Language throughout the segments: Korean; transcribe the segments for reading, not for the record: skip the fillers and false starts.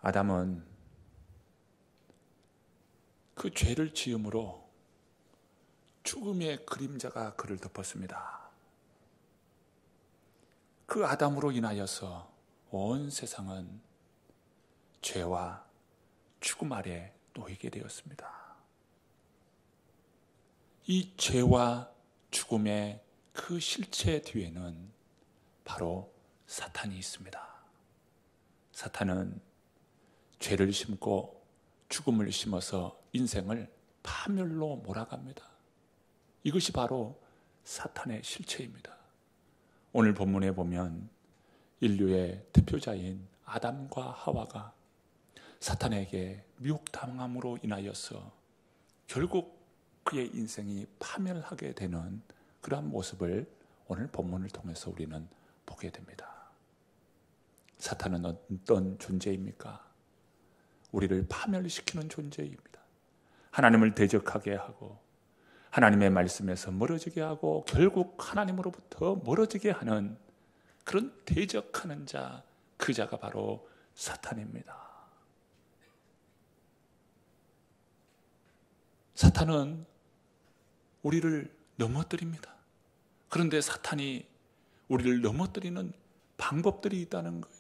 아담은 그 죄를 지음으로 죽음의 그림자가 그를 덮었습니다. 그 아담으로 인하여서 온 세상은 죄와 죽음 아래 놓이게 되었습니다. 이 죄와 죽음의 그 실체 뒤에는 바로 사탄이 있습니다. 사탄은 죄를 심고 죽음을 심어서 인생을 파멸로 몰아갑니다. 이것이 바로 사탄의 실체입니다. 오늘 본문에 보면 인류의 대표자인 아담과 하와가 사탄에게 미혹당함으로 인하여서 결국 그의 인생이 파멸하게 되는 그러한 모습을 오늘 본문을 통해서 우리는 보게 됩니다. 사탄은 어떤 존재입니까? 우리를 파멸시키는 존재입니다. 하나님을 대적하게 하고 하나님의 말씀에서 멀어지게 하고 결국 하나님으로부터 멀어지게 하는 그런 대적하는 자, 그 자가 바로 사탄입니다. 사탄은 우리를 넘어뜨립니다. 그런데 사탄이 우리를 넘어뜨리는 방법들이 있다는 거예요.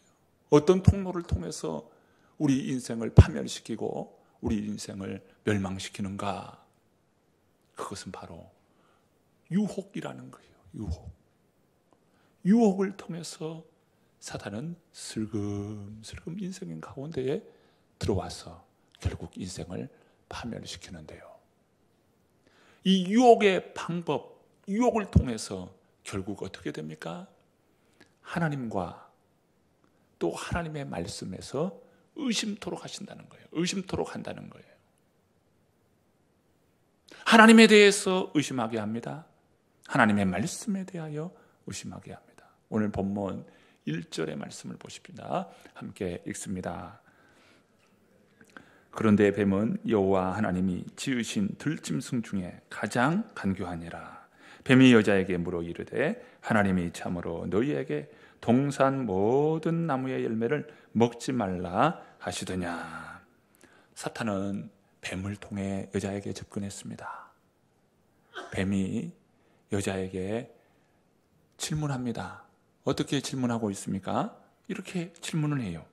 어떤 통로를 통해서 우리 인생을 파멸시키고 우리 인생을 멸망시키는가? 그것은 바로 유혹이라는 거예요. 유혹을 통해서 사탄은 슬금슬금 인생 가운데에 들어와서 결국 인생을 파멸시키는데요. 이 유혹의 방법, 유혹을 통해서 결국 어떻게 됩니까? 하나님과 또 하나님의 말씀에서 의심토록 하신다는 거예요. 의심토록 한다는 거예요. 하나님에 대해서 의심하게 합니다. 하나님의 말씀에 대하여 의심하게 합니다. 오늘 본문 1절의 말씀을 보십니다. 함께 읽습니다. 그런데 뱀은 여호와 하나님이 지으신 들짐승 중에 가장 간교하니라. 뱀이 여자에게 물어 이르되 하나님이 참으로 너희에게 동산 모든 나무의 열매를 먹지 말라 하시더냐. 사탄은 뱀을 통해 여자에게 접근했습니다. 뱀이 여자에게 질문합니다. 어떻게 질문하고 있습니까? 이렇게 질문을 해요.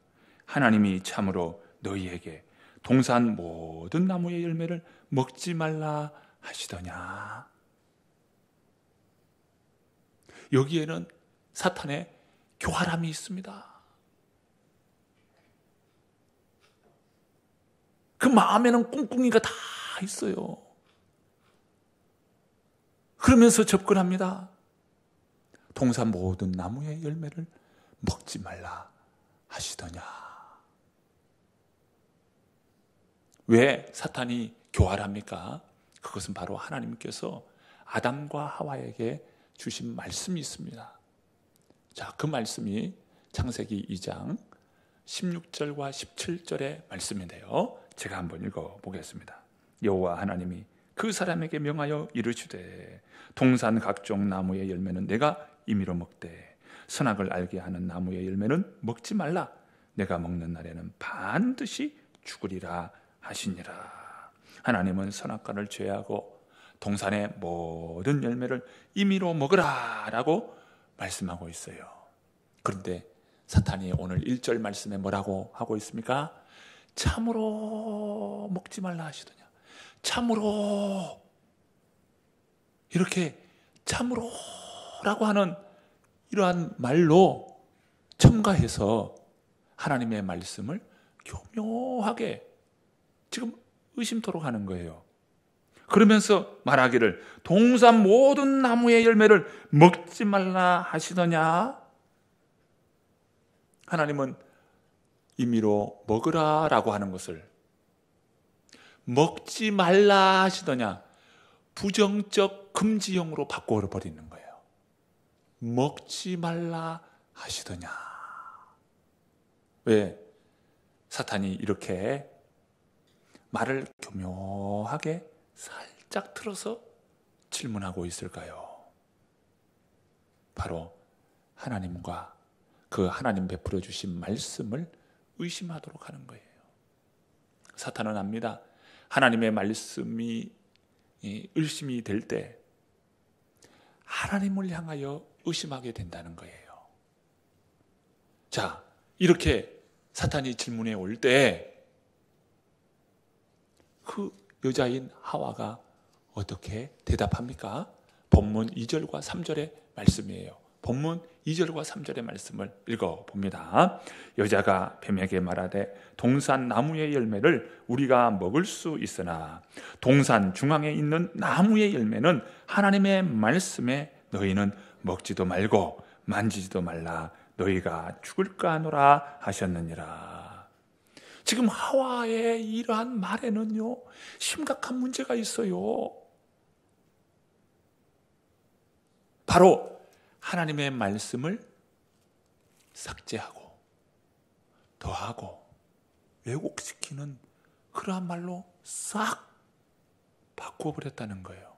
하나님이 참으로 너희에게 동산 모든 나무의 열매를 먹지 말라 하시더냐. 여기에는 사탄의 교활함이 있습니다. 그 마음에는 꿍꿍이가 다 있어요. 그러면서 접근합니다. 동산 모든 나무의 열매를 먹지 말라 하시더냐. 왜 사탄이 교활합니까? 그것은 바로 하나님께서 아담과 하와에게 주신 말씀이 있습니다. 자, 그 말씀이 창세기 2장 16절과 17절의 말씀인데요. 제가 한번 읽어보겠습니다. 여호와 하나님이 그 사람에게 명하여 이르시되 동산 각종 나무의 열매는 내가 임의로 먹되 선악을 알게 하는 나무의 열매는 먹지 말라. 내가 먹는 날에는 반드시 죽으리라 하시니라. 하나님은 선악과를 제하고 동산의 모든 열매를 임의로 먹으라 라고 말씀하고 있어요. 그런데 사탄이 오늘 1절 말씀에 뭐라고 하고 있습니까? 참으로 먹지 말라 하시더냐. 참으로, 이렇게 참으로라고 하는 이러한 말로 첨가해서 하나님의 말씀을 교묘하게 지금 의심토록 하는 거예요. 그러면서 말하기를 동산 모든 나무의 열매를 먹지 말라 하시더냐. 하나님은 임의로 먹으라 라고 하는 것을 먹지 말라 하시더냐, 부정적 금지형으로 바꿔버리는 거예요. 먹지 말라 하시더냐. 왜? 사탄이 이렇게 말을 교묘하게 살짝 틀어서 질문하고 있을까요? 바로 하나님과 그 하나님 베풀어 주신 말씀을 의심하도록 하는 거예요. 사탄은 압니다. 하나님의 말씀이 의심이 될 때 하나님을 향하여 의심하게 된다는 거예요. 자, 이렇게 사탄이 질문해 올 때 그 여자인 하와가 어떻게 대답합니까? 본문 2절과 3절의 말씀이에요. 본문 2절과 3절의 말씀을 읽어봅니다. 여자가 뱀에게 말하되 동산 나무의 열매를 우리가 먹을 수 있으나 동산 중앙에 있는 나무의 열매는 하나님의 말씀에 너희는 먹지도 말고 만지지도 말라 너희가 죽을까 하노라 하셨느니라. 지금 하와의 이러한 말에는요, 심각한 문제가 있어요. 바로 하나님의 말씀을 삭제하고 더하고 왜곡시키는 그러한 말로 싹 바꾸어버렸다는 거예요.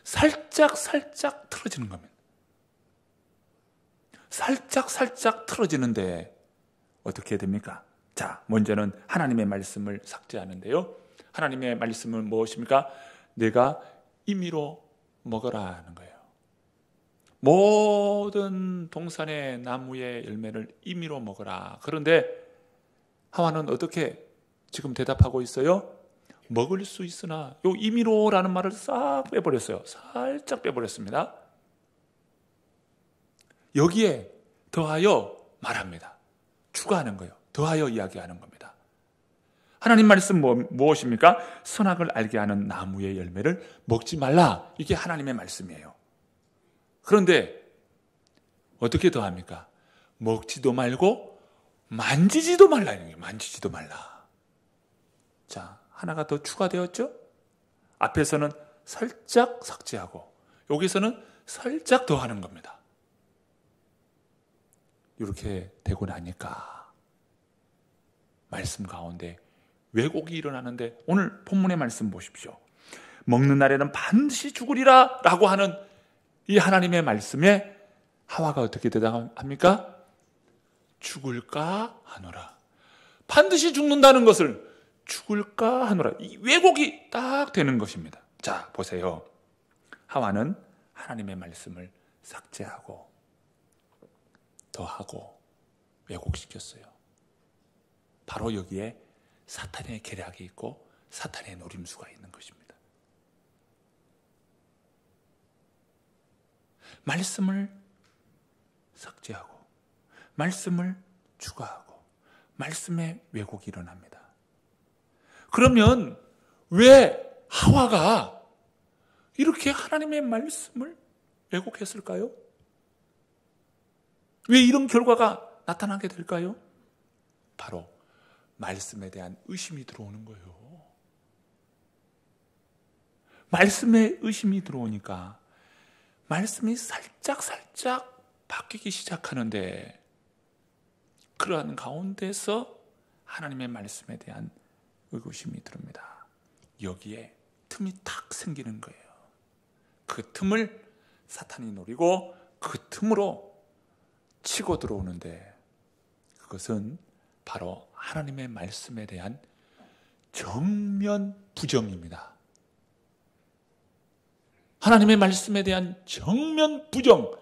살짝 틀어지는 겁니다. 살짝 틀어지는데 어떻게 됩니까? 자, 먼저는 하나님의 말씀을 삭제하는데요. 하나님의 말씀은 무엇입니까? 내가 임의로 먹어라 하는 거예요. 모든 동산의 나무의 열매를 임의로 먹어라. 그런데 하와는 어떻게 지금 대답하고 있어요? 먹을 수 있으나 요 임의로라는 말을 싹 빼버렸어요. 살짝 빼버렸습니다. 여기에 더하여 말합니다. 추가하는 거예요. 더하여 이야기하는 겁니다. 하나님 말씀 무엇입니까? 선악을 알게 하는 나무의 열매를 먹지 말라. 이게 하나님의 말씀이에요. 그런데 어떻게 더합니까? 먹지도 말고 만지지도 말라. 만지지도 말라. 자, 하나가 더 추가되었죠? 앞에서는 살짝 삭제하고 여기서는 살짝 더하는 겁니다. 이렇게 되고 나니까 말씀 가운데 왜곡이 일어나는데 오늘 본문의 말씀 보십시오. 먹는 날에는 반드시 죽으리라 라고 하는 이 하나님의 말씀에 하와가 어떻게 대답합니까? 죽을까 하노라. 반드시 죽는다는 것을 죽을까 하노라. 이 왜곡이 딱 되는 것입니다. 자, 보세요. 하와는 하나님의 말씀을 삭제하고 더하고 왜곡시켰어요. 바로 여기에 사탄의 계략이 있고 사탄의 노림수가 있는 것입니다. 말씀을 삭제하고 말씀을 추가하고 말씀의 왜곡이 일어납니다. 그러면 왜 하와가 이렇게 하나님의 말씀을 왜곡했을까요? 왜 이런 결과가 나타나게 될까요? 바로 말씀에 대한 의심이 들어오는 거예요. 말씀에 의심이 들어오니까 말씀이 살짝 바뀌기 시작하는데 그러한 가운데서 하나님의 말씀에 대한 의구심이 들습니다. 여기에 틈이 탁 생기는 거예요. 그 틈을 사탄이 노리고 그 틈으로 치고 들어오는데 그것은 바로 하나님의 말씀에 대한 정면 부정입니다. 하나님의 말씀에 대한 정면 부정,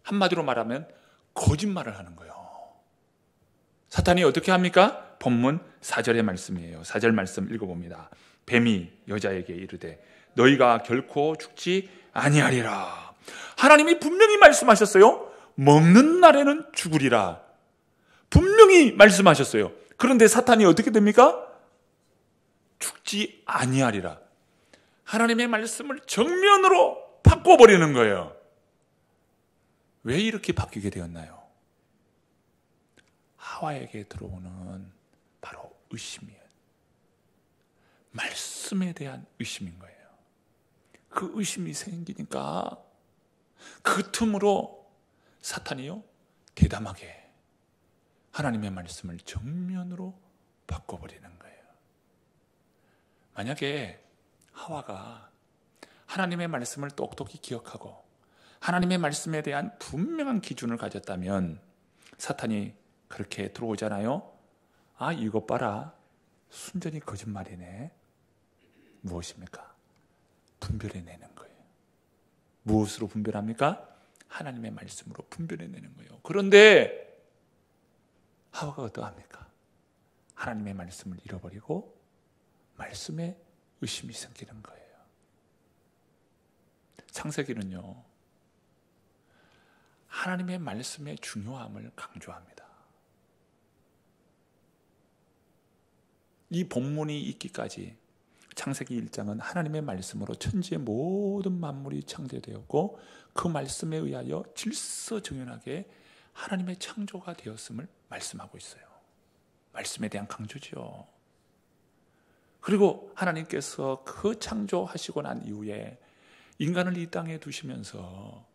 한마디로 말하면 거짓말을 하는 거예요. 사탄이 어떻게 합니까? 본문 4절의 말씀이에요. 4절 말씀 읽어봅니다. 뱀이 여자에게 이르되 너희가 결코 죽지 아니하리라. 하나님이 분명히 말씀하셨어요. 먹는 날에는 죽으리라. 분명히 말씀하셨어요. 그런데 사탄이 어떻게 됩니까? 죽지 아니하리라. 하나님의 말씀을 정면으로 바꿔버리는 거예요. 왜 이렇게 바뀌게 되었나요? 하와에게 들어오는 바로 의심이에요. 말씀에 대한 의심인 거예요. 그 의심이 생기니까 그 틈으로 사탄이요 대담하게 하나님의 말씀을 정면으로 바꿔버리는 거예요. 만약에 하와가 하나님의 말씀을 똑똑히 기억하고 하나님의 말씀에 대한 분명한 기준을 가졌다면 사탄이 그렇게 들어오잖아요. 아, 이것 봐라. 순전히 거짓말이네. 무엇입니까? 분별해내는 거예요. 무엇으로 분별합니까? 하나님의 말씀으로 분별해내는 거예요. 그런데 하와가 어떠합니까? 하나님의 말씀을 잃어버리고 말씀에 의심이 생기는 거예요. 창세기는요, 하나님의 말씀의 중요함을 강조합니다. 이 본문이 있기까지 창세기 1장은 하나님의 말씀으로 천지의 모든 만물이 창조되었고 그 말씀에 의하여 질서정연하게 하나님의 창조가 되었음을 말씀하고 있어요. 말씀에 대한 강조죠. 그리고 하나님께서 그 창조하시고 난 이후에 인간을 이 땅에 두시면서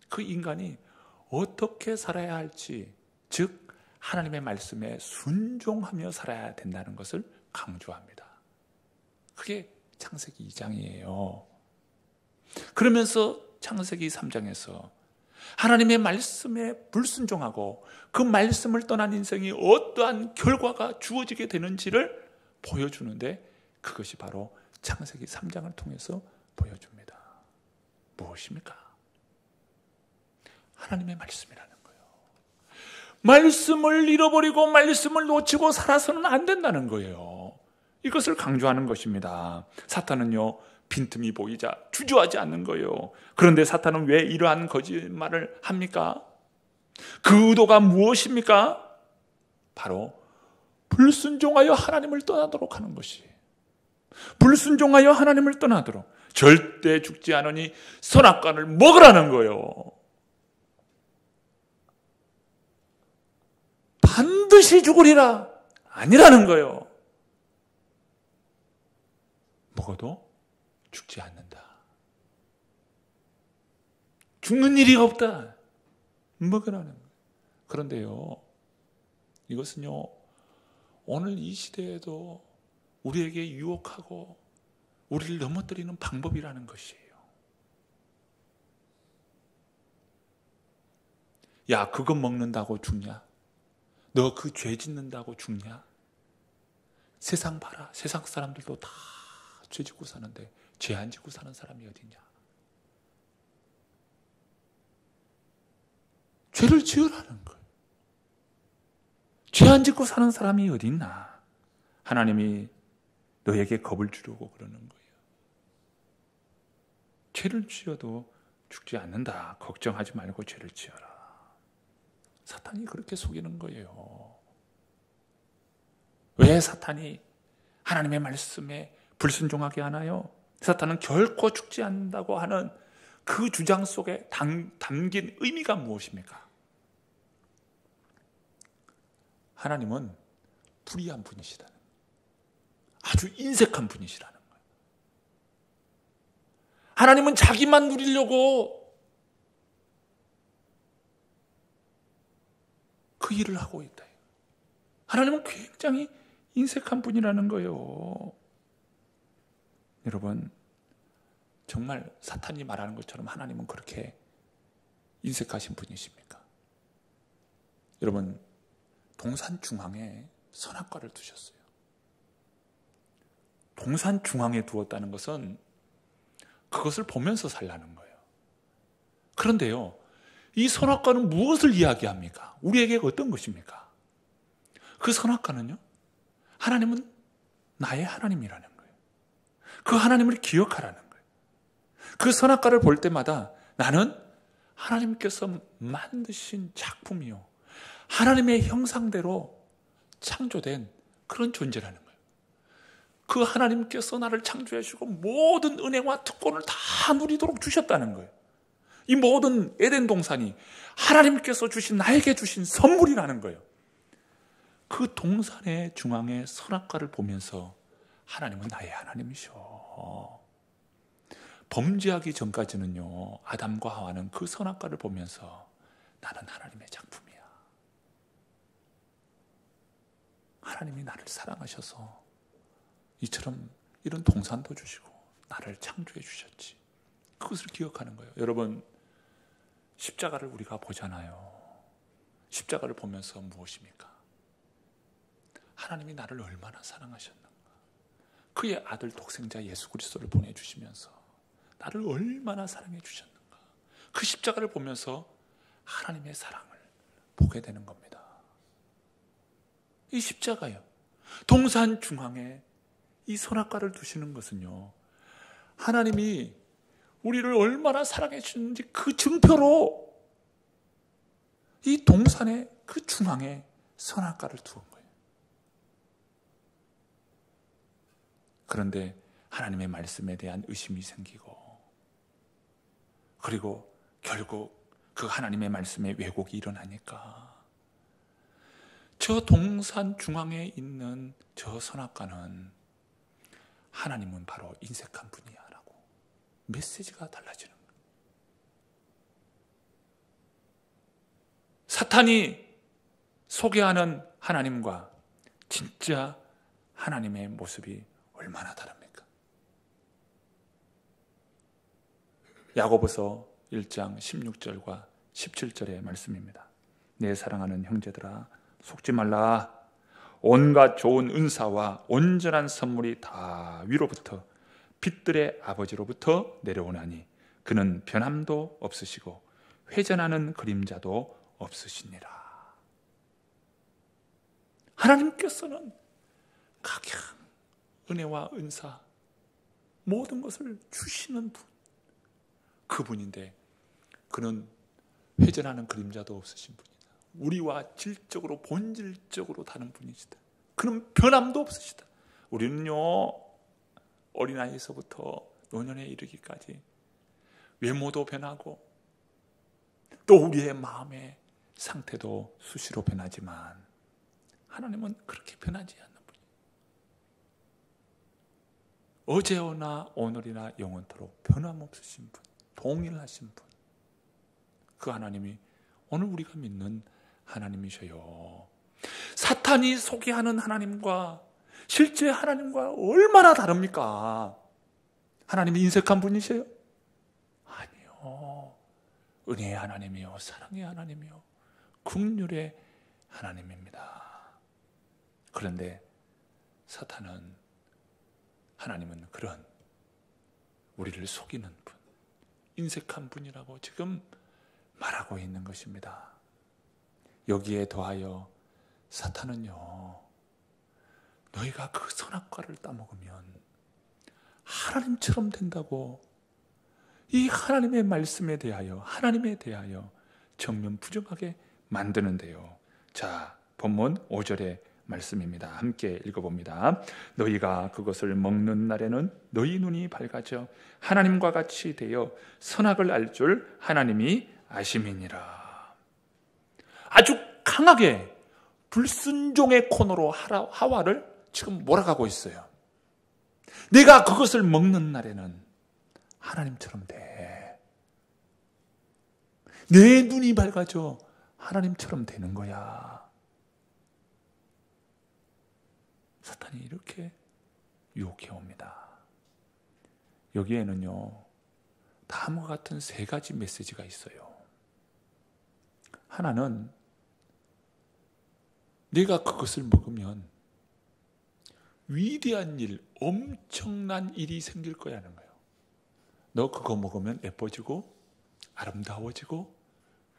그 인간이 어떻게 살아야 할지, 즉 하나님의 말씀에 순종하며 살아야 된다는 것을 강조합니다. 그게 창세기 2장이에요. 그러면서 창세기 3장에서 하나님의 말씀에 불순종하고 그 말씀을 떠난 인생이 어떠한 결과가 주어지게 되는지를 보여주는데 그것이 바로 창세기 3장을 통해서 보여줍니다. 무엇입니까? 하나님의 말씀이라는 거예요. 말씀을 잃어버리고 말씀을 놓치고 살아서는 안 된다는 거예요. 이것을 강조하는 것입니다. 사탄은요, 빈틈이 보이자 주저하지 않는 거예요. 그런데 사탄은 왜 이러한 거짓말을 합니까? 그 의도가 무엇입니까? 바로 불순종하여 하나님을 떠나도록 하는 것이. 불순종하여 하나님을 떠나도록. 절대 죽지 않으니 선악과를 먹으라는 거예요. 반드시 죽으리라 아니라는 거예요. 먹어도 죽지 않는다. 죽는 일이 없다. 먹으라는 거예요. 그런데요, 이것은요, 오늘 이 시대에도 우리에게 유혹하고 우리를 넘어뜨리는 방법이라는 것이에요. 야, 그거 먹는다고 죽냐? 너 그 죄 짓는다고 죽냐? 세상 봐라. 세상 사람들도 다 죄 짓고 사는데 죄 안 짓고 사는 사람이 어디냐? 죄를 지으라는 거예요. 죄 안 짓고 사는 사람이 어디 있나? 하나님이 너에게 겁을 주려고 그러는 거예요. 죄를 지어도 죽지 않는다. 걱정하지 말고 죄를 지어라. 사탄이 그렇게 속이는 거예요. 왜 사탄이 하나님의 말씀에 불순종하게 하나요? 사탄은 결코 죽지 않는다고 하는 그 주장 속에 담긴 의미가 무엇입니까? 하나님은 불의한 분이시라는 거예요. 아주 인색한 분이시라는 거예요. 하나님은 자기만 누리려고 그 일을 하고 있다. 하나님은 굉장히 인색한 분이라는 거예요. 여러분, 정말 사탄이 말하는 것처럼 하나님은 그렇게 인색하신 분이십니까? 여러분, 동산 중앙에 선악과를 두셨어요. 동산 중앙에 두었다는 것은 그것을 보면서 살라는 거예요. 그런데요, 이 선악과는 무엇을 이야기합니까? 우리에게 어떤 것입니까? 그 선악과는요, 하나님은 나의 하나님이라는 거예요. 그 하나님을 기억하라는 거예요. 그 선악과를 볼 때마다 나는 하나님께서 만드신 작품이요, 하나님의 형상대로 창조된 그런 존재라는 거예요. 그 하나님께서 나를 창조해 주시고 모든 은혜와 특권을 다 누리도록 주셨다는 거예요. 이 모든 에덴 동산이 하나님께서 주신, 나에게 주신 선물이라는 거예요. 그 동산의 중앙에 선악과를 보면서 하나님은 나의 하나님이셔. 범죄하기 전까지는요, 아담과 하와는 그 선악과를 보면서 나는 하나님의 작품이야. 하나님이 나를 사랑하셔서 이처럼 이런 동산도 주시고 나를 창조해 주셨지. 그것을 기억하는 거예요. 여러분, 십자가를 우리가 보잖아요. 십자가를 보면서 무엇입니까? 하나님이 나를 얼마나 사랑하셨는가. 그의 아들 독생자 예수 그리스도를 보내주시면서 나를 얼마나 사랑해 주셨는가. 그 십자가를 보면서 하나님의 사랑을 보게 되는 겁니다. 이 십자가요, 동산 중앙에 이 선악과를 두시는 것은요, 하나님이 우리를 얼마나 사랑해 주는지 그 증표로 이 동산의 그 중앙에 선악과를 두은 거예요. 그런데 하나님의 말씀에 대한 의심이 생기고, 그리고 결국 그 하나님의 말씀에 왜곡이 일어나니까 저 동산 중앙에 있는 저 선악과는 하나님은 바로 인색한 분이야 라고 메시지가 달라지는 거예요. 사탄이 소개하는 하나님과 진짜 하나님의 모습이 얼마나 다릅니까? 야고보서 1장 16절과 17절의 말씀입니다. 내 사랑하는 형제들아, 속지 말라. 온갖 좋은 은사와 온전한 선물이 다 위로부터 빛들의 아버지로부터 내려오나니 그는 변함도 없으시고 회전하는 그림자도 없으시니라. 하나님께서는 각양 은혜와 은사 모든 것을 주시는 분, 그분인데 그는 회전하는 그림자도 없으신 분이다. 우리와 질적으로 본질적으로 다른 분이시다. 그는 변함도 없으시다. 우리는요, 어린아이에서부터 노년에 이르기까지 외모도 변하고 또 우리의 마음의 상태도 수시로 변하지만 하나님은 그렇게 변하지 않는 분이에요. 어제나 오늘이나 영원토록 변함없으신 분, 동일하신 분, 그 하나님이 오늘 우리가 믿는 하나님이셔요. 사탄이 소개하는 하나님과 실제 하나님과 얼마나 다릅니까? 하나님이 인색한 분이세요? 아니요. 은혜의 하나님이요, 사랑의 하나님이요, 긍휼의 하나님입니다. 그런데 사탄은, 하나님은 그런 우리를 속이는 분, 인색한 분이라고 지금 말하고 있는 것입니다. 여기에 더하여 사탄은요, 너희가 그 선악과를 따먹으면 하나님처럼 된다고 이 하나님의 말씀에 대하여, 하나님에 대하여 정면 부정하게 만드는데요. 자, 본문 5절의 말씀입니다. 함께 읽어봅니다. 너희가 그것을 먹는 날에는 너희 눈이 밝아져 하나님과 같이 되어 선악을 알 줄 하나님이 아심이니라. 아주 강하게 불순종의 코너로 하와를 지금 몰아가고 있어요. 내가 그것을 먹는 날에는 하나님처럼 돼. 내 눈이 밝아져 하나님처럼 되는 거야. 사탄이 이렇게 유혹해 옵니다. 여기에는요, 다음과 같은 세 가지 메시지가 있어요. 하나는 내가 그것을 먹으면 위대한 일, 엄청난 일이 생길 거라는 거예요. 너 그거 먹으면 예뻐지고 아름다워지고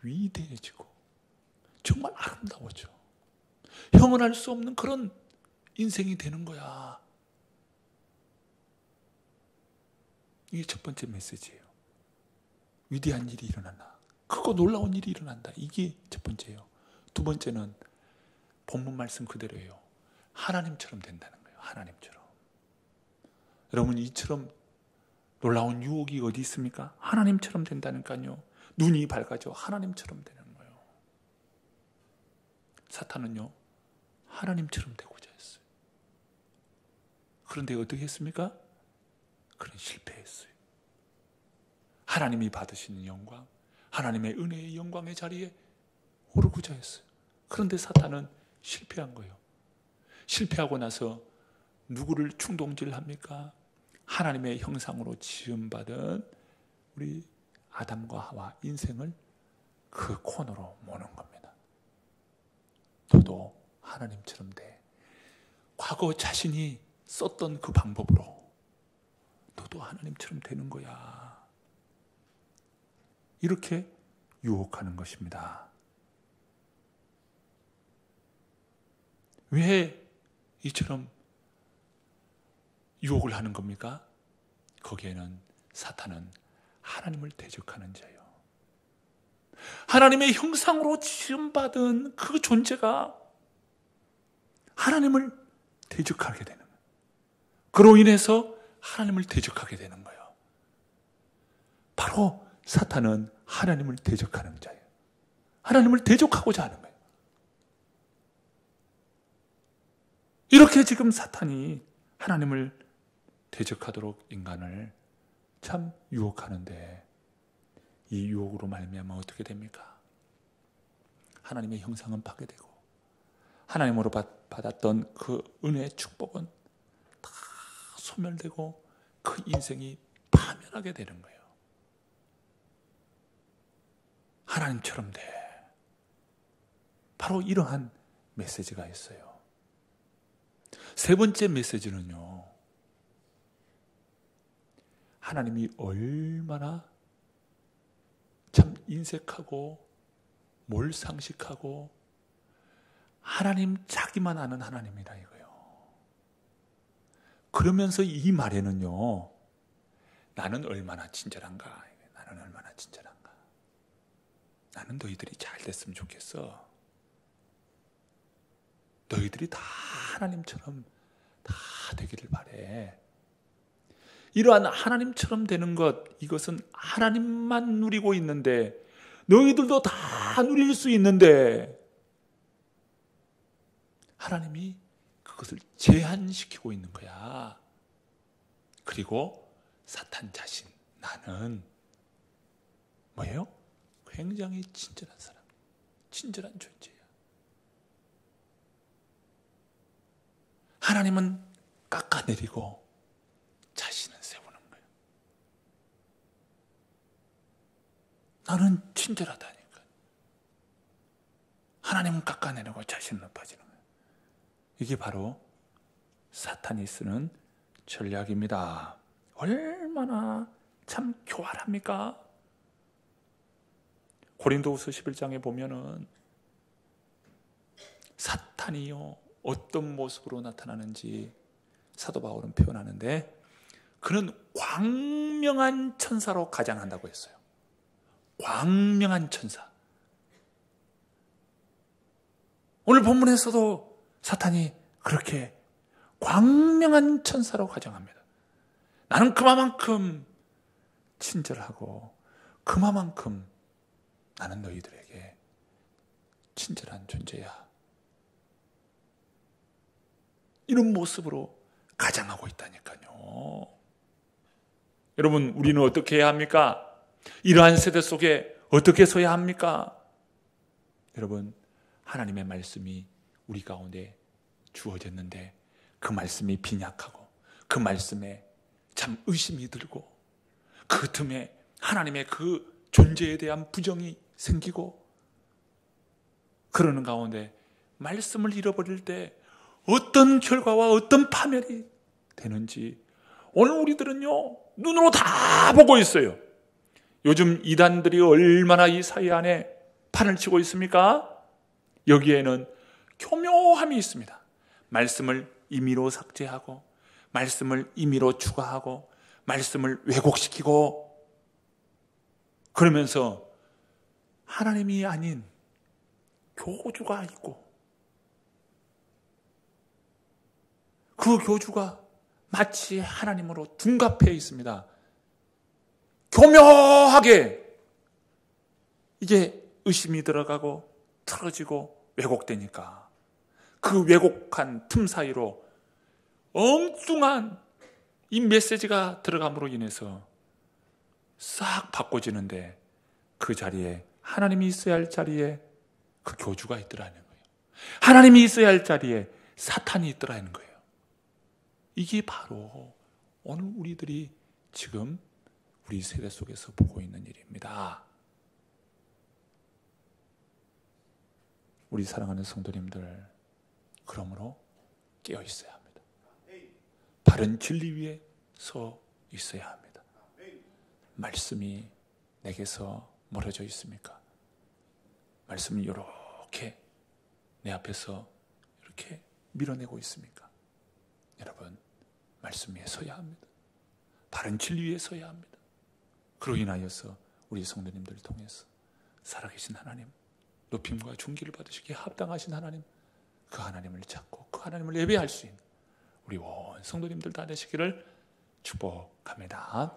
위대해지고 정말 아름다워져. 형언할 수 없는 그런 인생이 되는 거야. 이게 첫 번째 메시지예요. 위대한 일이 일어난다. 크고 놀라운 일이 일어난다. 이게 첫 번째예요. 두 번째는 본문 말씀 그대로예요. 하나님처럼 된다는 거예요. 하나님처럼. 여러분, 이처럼 놀라운 유혹이 어디 있습니까? 하나님처럼 된다니까요. 눈이 밝아져 하나님처럼 되는 거예요. 사탄은요, 하나님처럼 되고자 했어요. 그런데 어떻게 했습니까? 그는 실패했어요. 하나님이 받으시는 영광, 하나님의 은혜의 영광의 자리에 오르고자 했어요. 그런데 사탄은 실패한 거예요. 실패하고 나서 누구를 충동질합니까? 하나님의 형상으로 지음받은 우리 아담과 하와 인생을 그 코너로 모는 겁니다. 하나님처럼 돼. 과거 자신이 썼던 그 방법으로 너도 하나님처럼 되는 거야. 이렇게 유혹하는 것입니다. 왜 이처럼 유혹을 하는 겁니까? 거기에는 사탄은 하나님을 대적하는 자예요. 하나님의 형상으로 지음받은 그 존재가 하나님을 대적하게 되는 거예요. 그로 인해서 하나님을 대적하게 되는 거예요. 바로 사탄은 하나님을 대적하는 자예요. 하나님을 대적하고자 하는 거예요. 이렇게 지금 사탄이 하나님을 대적하도록 인간을 참 유혹하는데, 이 유혹으로 말미암아 어떻게 됩니까? 하나님의 형상은 파괴되고 하나님으로 받았던 그 은혜의 축복은 다 소멸되고 그 인생이 파멸하게 되는 거예요. 하나님처럼 돼. 바로 이러한 메시지가 있어요. 세 번째 메시지는요, 하나님이 얼마나 참 인색하고 몰상식하고 하나님 자기만 아는 하나님이다 이거예요. 그러면서 이 말에는요, 나는 얼마나 친절한가, 나는 얼마나 친절한가, 나는 너희들이 잘 됐으면 좋겠어. 너희들이 다 하나님처럼 다 되기를 바래. 이러한 하나님처럼 되는 것, 이것은 하나님만 누리고 있는데 너희들도 다 누릴 수 있는데 하나님이 그것을 제한시키고 있는 거야. 그리고 사탄 자신, 나는 뭐예요? 굉장히 친절한 사람, 친절한 존재야. 하나님은 깎아내리고 자신은 세우는 거예요. 나는 친절하다니까. 하나님은 깎아내리고 자신은 높아지는 거예요. 이게 바로 사탄이 쓰는 전략입니다. 얼마나 참 교활합니까? 고린도후서 11장에 보면은 사탄이요 어떤 모습으로 나타나는지 사도 바울은 표현하는데, 그는 광명한 천사로 가장한다고 했어요. 광명한 천사. 오늘 본문에서도 사탄이 그렇게 광명한 천사로 가장합니다. 나는 그만큼 친절하고 그만큼 나는 너희들에게 친절한 존재야. 이런 모습으로 가장하고 있다니까요. 여러분, 우리는 어떻게 해야 합니까? 이러한 세대 속에 어떻게 서야 합니까? 여러분, 하나님의 말씀이 우리 가운데 주어졌는데 그 말씀이 빈약하고 그 말씀에 참 의심이 들고 그 틈에 하나님의 그 존재에 대한 부정이 생기고 그러는 가운데 말씀을 잃어버릴 때 어떤 결과와 어떤 파멸이 되는지 오늘 우리들은요 눈으로 다 보고 있어요. 요즘 이단들이 얼마나 이 사회 안에 판을 치고 있습니까? 여기에는 교묘함이 있습니다. 말씀을 임의로 삭제하고 말씀을 임의로 추가하고 말씀을 왜곡시키고 그러면서 하나님이 아닌 교주가 있고 그 교주가 마치 하나님으로 둔갑해 있습니다. 교묘하게 이게 의심이 들어가고 틀어지고 왜곡되니까 그 왜곡한 틈 사이로 엉뚱한 이 메시지가 들어감으로 인해서 싹 바꿔지는데 그 자리에 하나님이 있어야 할 자리에 그 교주가 있더라는 거예요. 하나님이 있어야 할 자리에 사탄이 있더라는 거예요. 이게 바로 오늘 우리들이 지금 우리 세대 속에서 보고 있는 일입니다. 우리 사랑하는 성도님들, 그러므로 깨어 있어야 합니다. 바른 진리 위에 서 있어야 합니다. 말씀이 내게서 멀어져 있습니까? 말씀이 이렇게 내 앞에서 이렇게 밀어내고 있습니까? 여러분, 말씀 위에 서야 합니다. 바른 진리 위에 서야 합니다. 그로 인하여서 우리 성도님들을 통해서 살아계신 하나님, 높임과 존귀를 받으시기에 합당하신 하나님, 그 하나님을 찾고 그 하나님을 예배할 수 있는 우리 온 성도님들 다 되시기를 축복합니다.